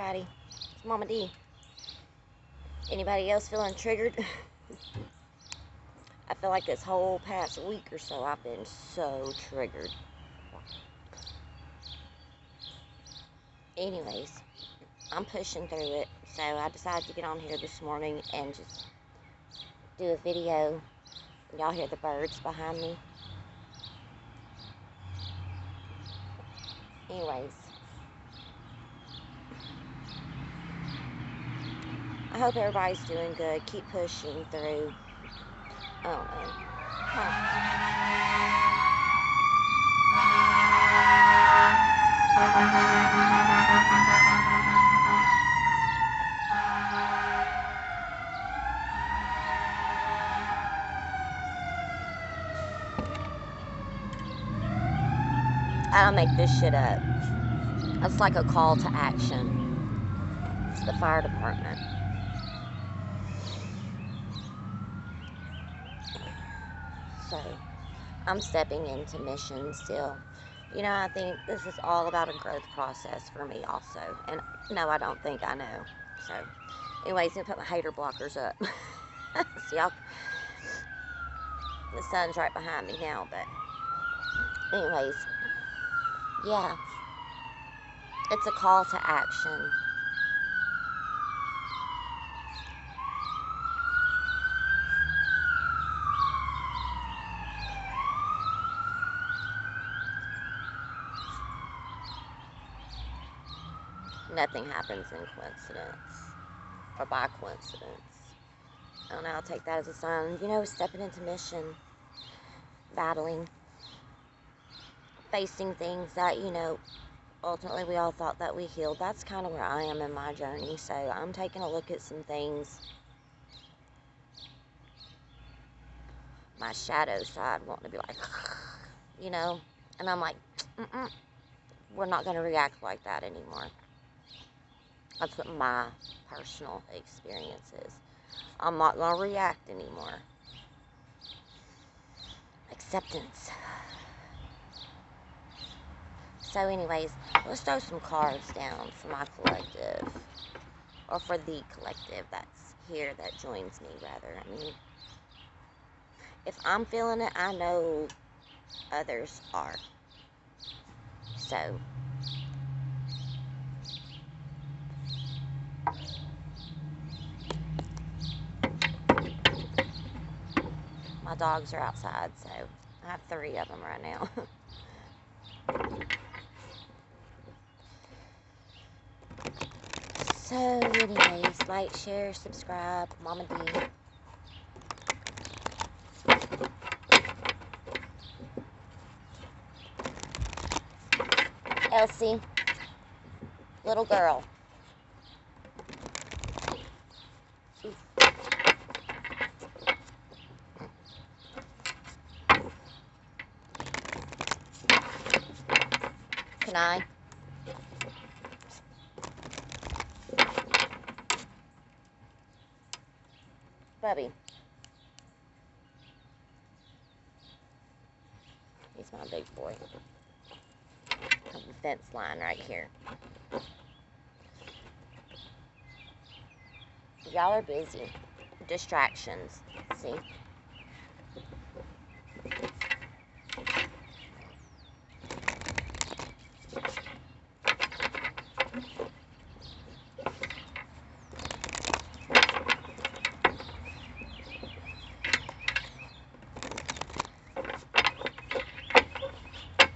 everybody. It's Mama D. Anybody else feeling triggered? I feel like this whole past week or so I've been so triggered. Anyways, I'm pushing through it, so I decided to get on here this morning and just do a video. Y'all hear the birds behind me? Anyways, I hope everybody's doing good. Keep pushing through. Oh no. I don't make this shit up. It's like a call to action. It's the fire department. So, I'm stepping into mission still. You know, I think this is all about a growth process for me also. And no, I don't think, I know. So, anyways, I'm going to put my hater blockers up. See, y'all, the sun's right behind me now, but anyways, yeah. It's a call to action. Nothing happens in coincidence or by coincidence. I don't know, I'll take that as a sign. You know, stepping into mission, battling, facing things that, you know, ultimately we all thought that we healed. That's kind of where I am in my journey. So I'm taking a look at some things. My shadow side wanting to be like, you know, and I'm like, we're not going to react like that anymore. That's what my personal experience is. I'm not going to react anymore. Acceptance. So anyways, let's throw some cards down for my collective. Or for the collective that's here, that joins me, rather. I mean, if I'm feeling it, I know others are. So, my dogs are outside, so I have 3 of them right now. So, anyways, like, share, subscribe, Mama D. Elsie, little girl. Can I? Bubby. He's my big boy. I have a fence line right here. Y'all are busy. Distractions. See?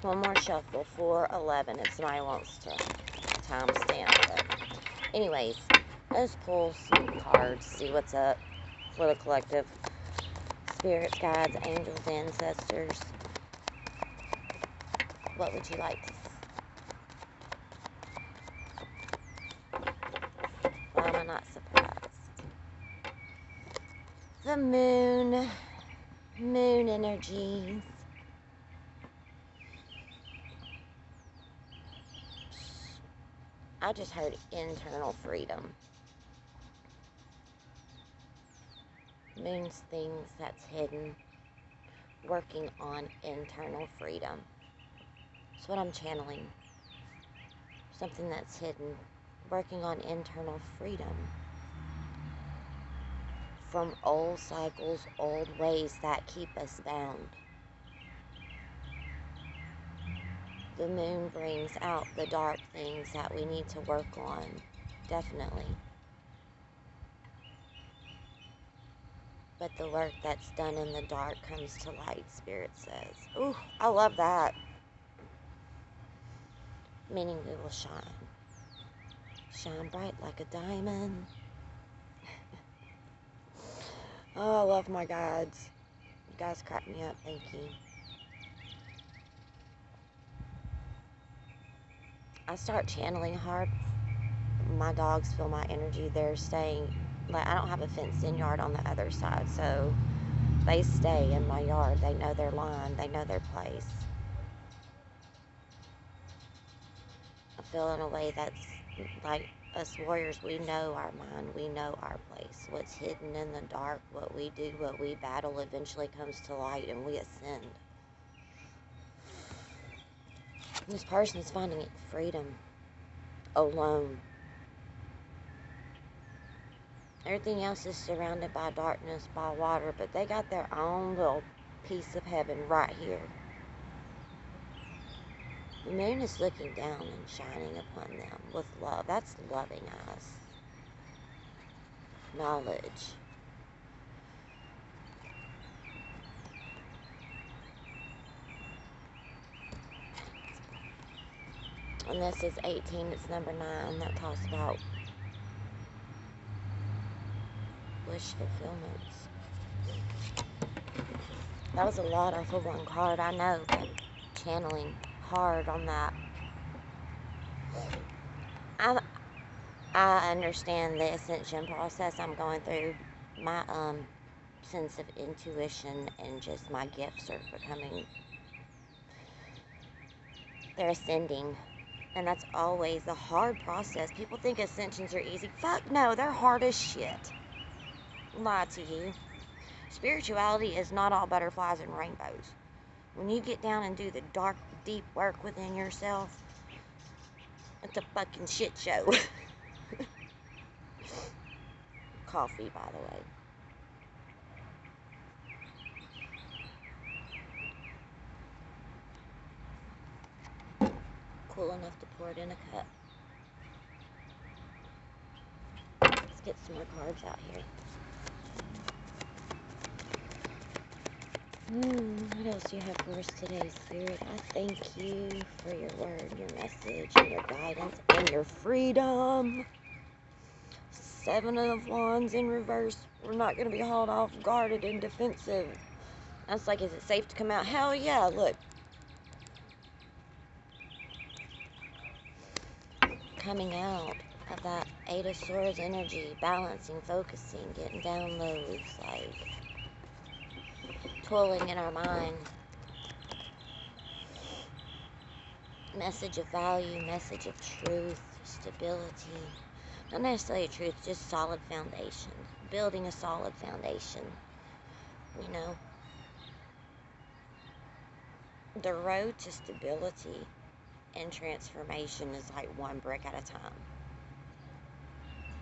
One more shuffle, 411, if somebody wants to timestamp it. Anyways, let's pull some cards, see what's up for the collective. Spirits, guides, angels, ancestors. What would you like to see? Why am I not surprised? The moon. Moon energies. I just heard internal freedom. Means things that's hidden. Working on internal freedom. That's what I'm channeling. Something that's hidden. working on internal freedom from old cycles, old ways that keep us bound. The moon brings out the dark things that we need to work on, definitely. But the work that's done in the dark comes to light, Spirit says. Ooh, I love that. Meaning we will shine. Shine bright like a diamond. Oh, I love my guides. You guys crack me up, thank you. I start channeling hard. My dogs feel my energy. They're staying, like, I don't have a fenced-in yard on the other side, so they stay in my yard. They know their line. They know their place. I feel in a way that's like us warriors, we know our mind, we know our place. What's hidden in the dark, what we do, what we battle eventually comes to light and we ascend. This person's finding freedom alone. Everything else is surrounded by darkness, by water, but they got their own little piece of heaven right here. The moon is looking down and shining upon them with love. That's loving us. Knowledge. And this is 18, it's number 9, that talks about wish fulfillments. That was a lot off of one card, I know, but channeling hard on that. I understand the ascension process I'm going through. My sense of intuition and just my gifts are becoming, they're ascending. And that's always a hard process. People think ascensions are easy. Fuck no, they're hard as shit. Lie to you. Spirituality is not all butterflies and rainbows. When you get down and do the dark, deep work within yourself, it's a fucking shit show. Coffee, by the way. Cool enough to pour it in a cup. Let's get some more cards out here. What else do you have for us today, Spirit? I thank you for your word, your message, and your guidance, and your freedom. 7 of Wands in reverse. We're not going to be hauled off guarded and defensive. That's like, is it safe to come out? Hell yeah, look. Coming out of that 8 of Swords energy, balancing, focusing, getting downloads, like toiling in our mind. Message of value, message of truth, stability. Not necessarily truth, just solid foundation. Building a solid foundation. You know, the road to stability and transformation is like one brick at a time.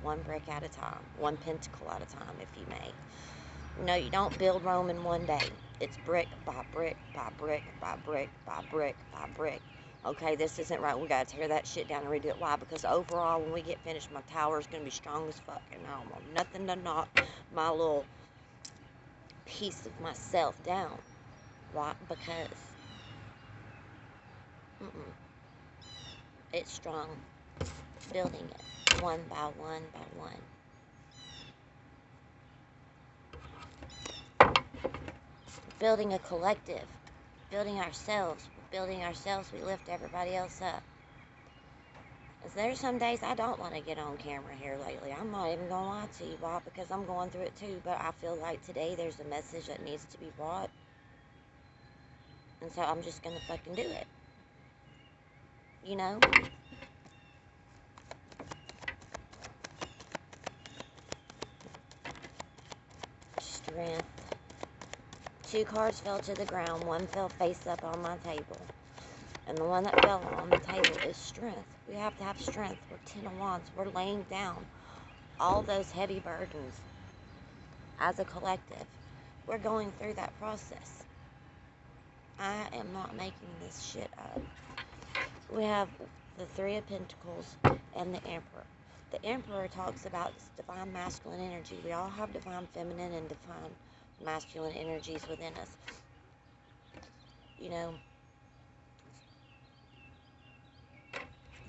One brick at a time. One pentacle at a time, if you may. No, you don't build Rome in one day. It's brick by brick by brick by brick by brick by brick. Okay, this isn't right. We gotta tear that shit down and redo it. Why? Because overall, when we get finished, my tower is gonna be strong as fuck, and I don't want nothing to knock my little piece of myself down. Why? Because it's strong. Building it one by one by one. Building a collective. Building ourselves. Building ourselves, we lift everybody else up. Because there's some days I don't want to get on camera here lately. I'm not even going to lie to you, why? Because I'm going through it too. But I feel like today there's a message that needs to be brought. And so I'm just going to fucking do it. You know? Strength. 2 cards fell to the ground. 1 fell face up on my table. And the one that fell on the table is strength. We have to have strength. We're 10 of Wands. We're laying down all those heavy burdens as a collective. We're going through that process. I am not making this shit up. We have the Three of Pentacles and the Emperor. The Emperor talks about divine masculine energy. We all have divine feminine and divine masculine energies within us. You know,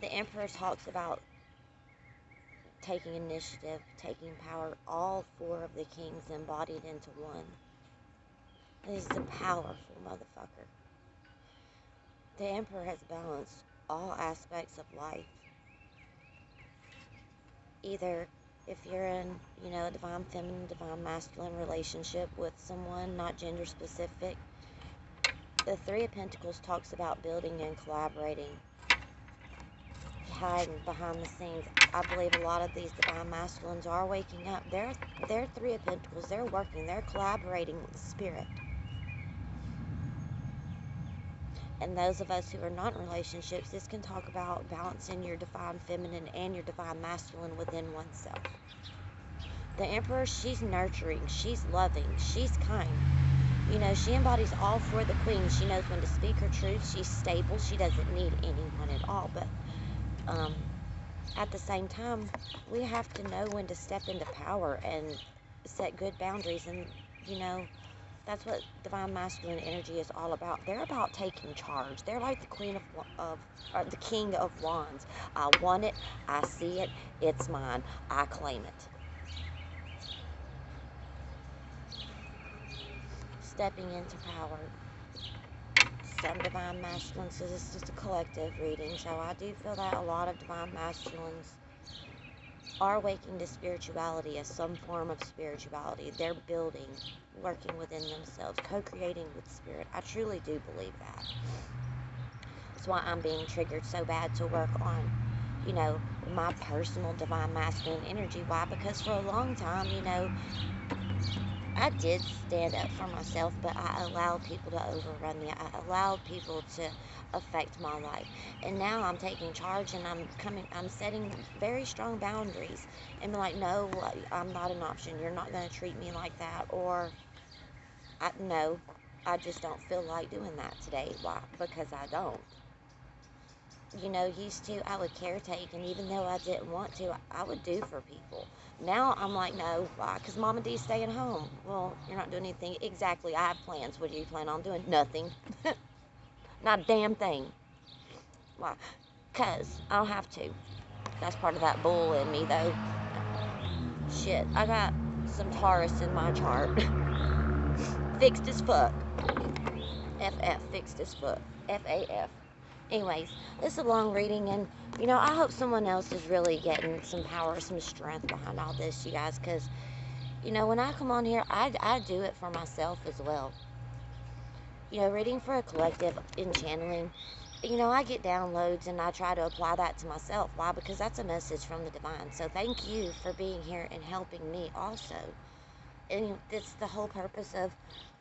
the Emperor talks about taking initiative, taking power, all four of the kings embodied into one. This is a powerful motherfucker. The Emperor has balanced all aspects of life. Either if you're in, you know, a divine feminine, divine masculine relationship with someone, not gender specific. The Three of Pentacles talks about building and collaborating, hiding behind the scenes. I believe a lot of these divine masculines are waking up. They're Three of Pentacles. They're working. They're collaborating with spirit. And those of us who are not in relationships, this can talk about balancing your divine feminine and your divine masculine within oneself. The Emperor, she's nurturing, she's loving, she's kind. You know, she embodies all four of the queens. She knows when to speak her truth. She's stable. She doesn't need anyone at all. But at the same time, we have to know when to step into power and set good boundaries. And, you know, that's what divine masculine energy is all about. They're about taking charge. They're like the queen or the king of wands. I want it. I see it. It's mine. I claim it. Stepping into power. Some divine masculines, so this is just a collective reading, so I do feel that a lot of divine masculines are waking to spirituality as some form of spirituality. They're building, working within themselves, co-creating with spirit. I truly do believe that. That's why I'm being triggered so bad to work on, you know, my personal divine masculine energy. Why? Because for a long time, you know, I did stand up for myself, but I allowed people to overrun me. I allowed people to affect my life. And now I'm taking charge and I'm setting very strong boundaries and be like, no, I'm not an option. You're not going to treat me like that. Or, no, I just don't feel like doing that today. Why? Because I don't. You know, used to, I would caretake, and even though I didn't want to, I would do for people. Now I'm like, no, why? Because Mama D's staying home. Well, you're not doing anything. Exactly, I have plans. What do you plan on doing? Nothing. Not a damn thing. Why? Because I don't have to. That's part of that bull in me, though. Shit, I got some Taurus in my chart. Fixed as fuck. FF, fixed as fuck. FAF. Anyways, this is a long reading, and, you know, I hope someone else is really getting some power, some strength behind all this, you guys, because, you know, when I come on here, I do it for myself as well. You know, reading for a collective in channeling, you know, I get downloads, and I try to apply that to myself. Why? Because that's a message from the divine. So thank you for being here and helping me also. And that's the whole purpose of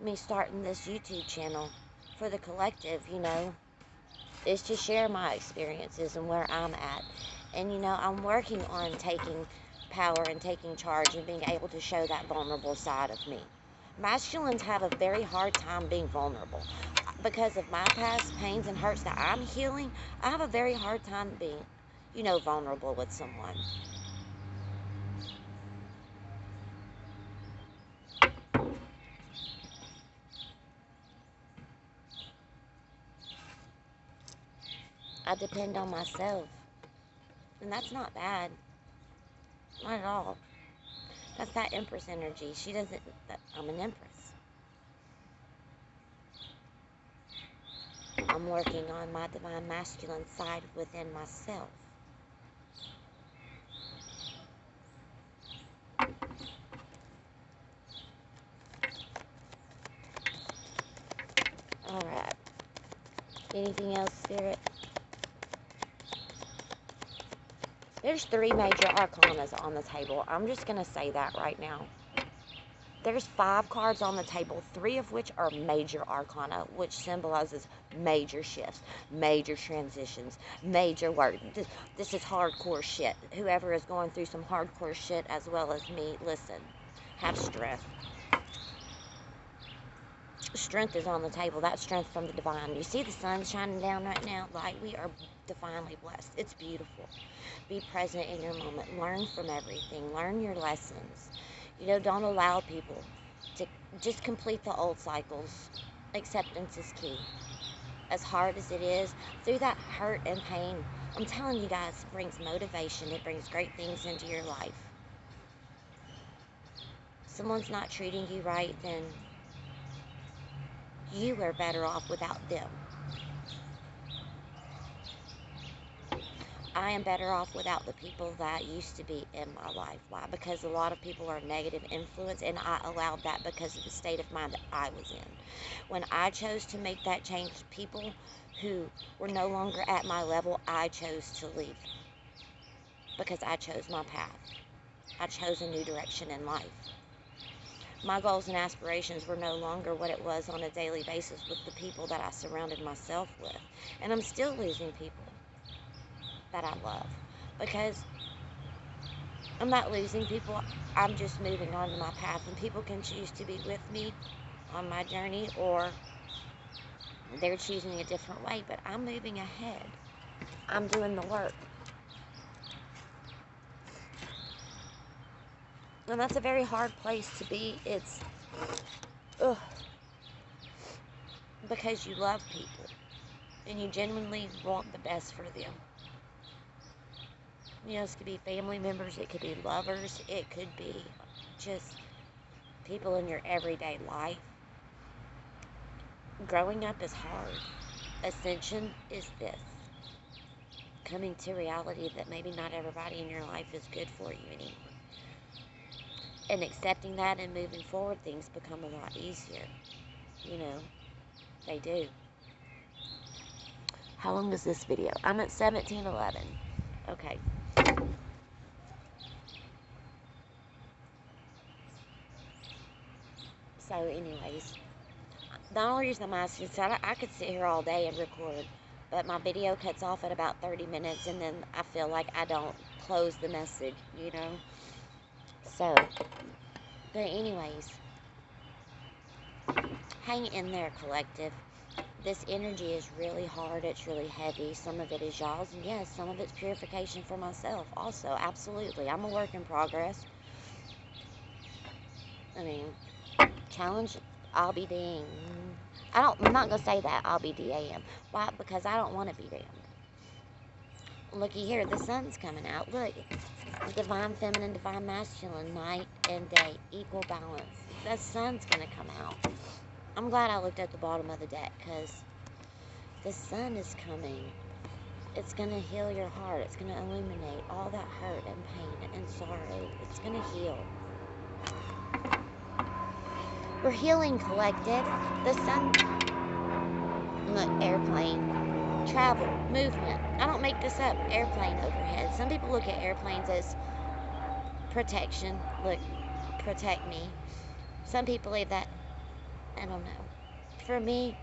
me starting this YouTube channel for the collective, you know, is to share my experiences and where I'm at. And, you know, I'm working on taking power and taking charge and being able to show that vulnerable side of me. Masculines have a very hard time being vulnerable. Because of my past pains and hurts that I'm healing, I have a very hard time being, you know, vulnerable with someone. I depend on myself. And that's not bad. Not at all. That's that Empress energy. She doesn't, I'm an Empress. I'm working on my divine masculine side within myself. Alright. Anything else, Spirit? There's 3 major arcanas on the table. I'm just going to say that right now. There's 5 cards on the table, 3 of which are major arcana, which symbolizes major shifts, major transitions, major work. This is hardcore shit. Whoever is going through some hardcore shit as well as me, listen, have strength. Strength is on the table. That's strength from the divine. You see the sun shining down right now? Like, we are divinely blessed. It's beautiful. Be present in your moment. Learn from everything. Learn your lessons. You know, don't allow people to just complete the old cycles. Acceptance is key. As hard as it is, through that hurt and pain, I'm telling you guys, it brings motivation. It brings great things into your life. Someone's not treating you right, then you are better off without them. I am better off without the people that used to be in my life. Why? Because a lot of people are negative influence, and I allowed that because of the state of mind that I was in. When I chose to make that change, people who were no longer at my level, I chose to leave. Because I chose my path. I chose a new direction in life. My goals and aspirations were no longer what it was on a daily basis with the people that I surrounded myself with. And I'm still losing people that I love, because I'm not losing people, I'm just moving on to my path, and people can choose to be with me on my journey, or they're choosing a different way, but I'm moving ahead. I'm doing the work. And that's a very hard place to be. It's because you love people and you genuinely want the best for them. You know, this could be family members, it could be lovers, it could be just people in your everyday life. Growing up is hard. Ascension is this. Coming to reality that maybe not everybody in your life is good for you anymore. And accepting that and moving forward, things become a lot easier. You know, they do. How long is this video? I'm at 17:11. Okay. So anyways, the only reason I'm asking is I could sit here all day and record, but my video cuts off at about 30 minutes, and then I feel like I don't close the message, you know? So, but anyways, hang in there, collective. This energy is really hard, it's really heavy. Some of it is y'all's, and yes, some of it's purification for myself also, absolutely. I'm a work in progress. I mean, challenge, I'll be dang. I'm not going to say that, I'll be damned. Why? Because I don't want to be damned. Looky here, the sun's coming out. Look, divine feminine, divine masculine, night and day, equal balance. The sun's going to come out. I'm glad I looked at the bottom of the deck, because the sun is coming. It's going to heal your heart. It's going to illuminate all that hurt and pain and sorrow. It's going to heal. We're healing, collective. The sun, look, airplane, travel, movement. I don't make this up. Airplane overhead. Some people look at airplanes as protection. Look, protect me. Some people believe that. I don't know. For me,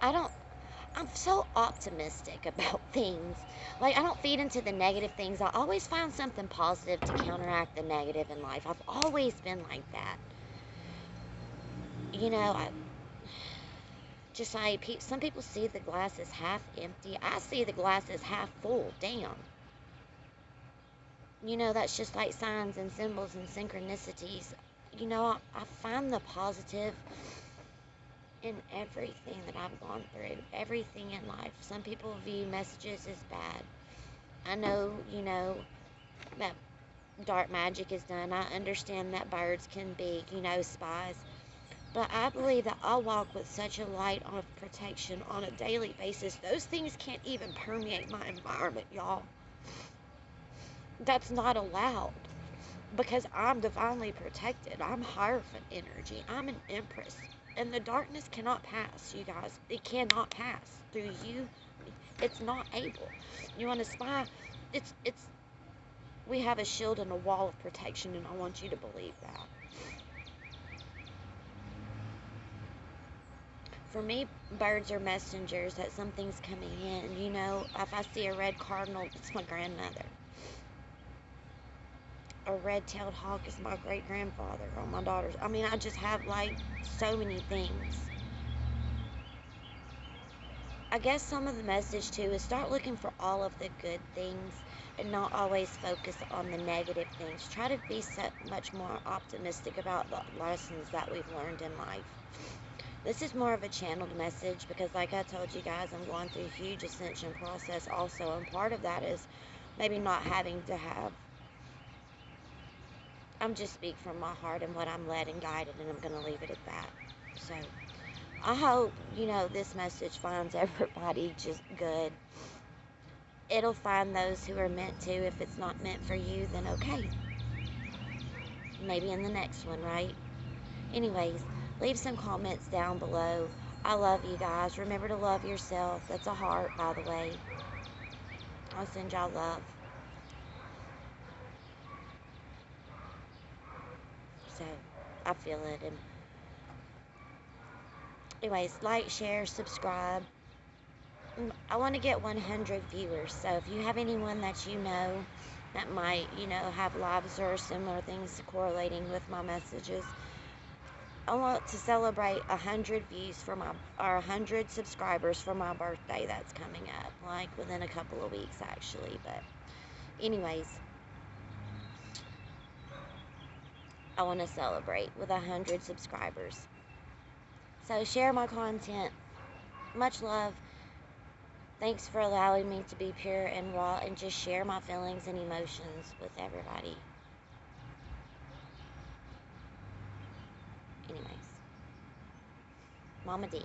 I'm so optimistic about things. Like, I don't feed into the negative things. I always find something positive to counteract the negative in life. I've always been like that. You know, just like some people see the glass as half empty. I see the glass as half full. Damn. You know, that's just like signs and symbols and synchronicities. You know, I find the positive in everything that I've gone through. Everything in life. Some people view messages as bad. I know, you know, that dark magic is done. I understand that birds can be, you know, spies. But I believe that I walk with such a light of protection on a daily basis. Those things can't even permeate my environment, y'all. That's not allowed. Because I'm divinely protected. I'm Hierophant energy. I'm an Empress. And the darkness cannot pass, you guys. It cannot pass through you. It's not able. You want to spy? We have a shield and a wall of protection, and I want you to believe that. For me, birds are messengers that something's coming in. You know, if I see a red cardinal, it's my grandmother. A red-tailed hawk is my great-grandfather on my daughter's. I mean, I just have, like, so many things. I guess some of the message, too, is start looking for all of the good things and not always focus on the negative things. Try to be so much more optimistic about the lessons that we've learned in life. This is more of a channeled message because, like I told you guys, I'm going through a huge ascension process also, and part of that is maybe not having to have. I'm just speaking from my heart and what I'm led and guided, and I'm going to leave it at that. So, I hope, this message finds everybody just good. It'll find those who are meant to. If it's not meant for you, then okay. Maybe in the next one, right? Anyways, leave some comments down below. I love you guys. Remember to love yourself. That's a heart, by the way. I'll send y'all love. So, I feel it. And anyways, like, share, subscribe. I want to get 100 viewers. So if you have anyone that you know that might, have lives or similar things correlating with my messages, I want to celebrate 100 views for or 100 subscribers for my birthday that's coming up, like within a couple of weeks actually. But anyways, I want to celebrate with 100 subscribers. So share my content. Much love. Thanks for allowing me to be pure and raw and just share my feelings and emotions with everybody. Anyways, Mama D.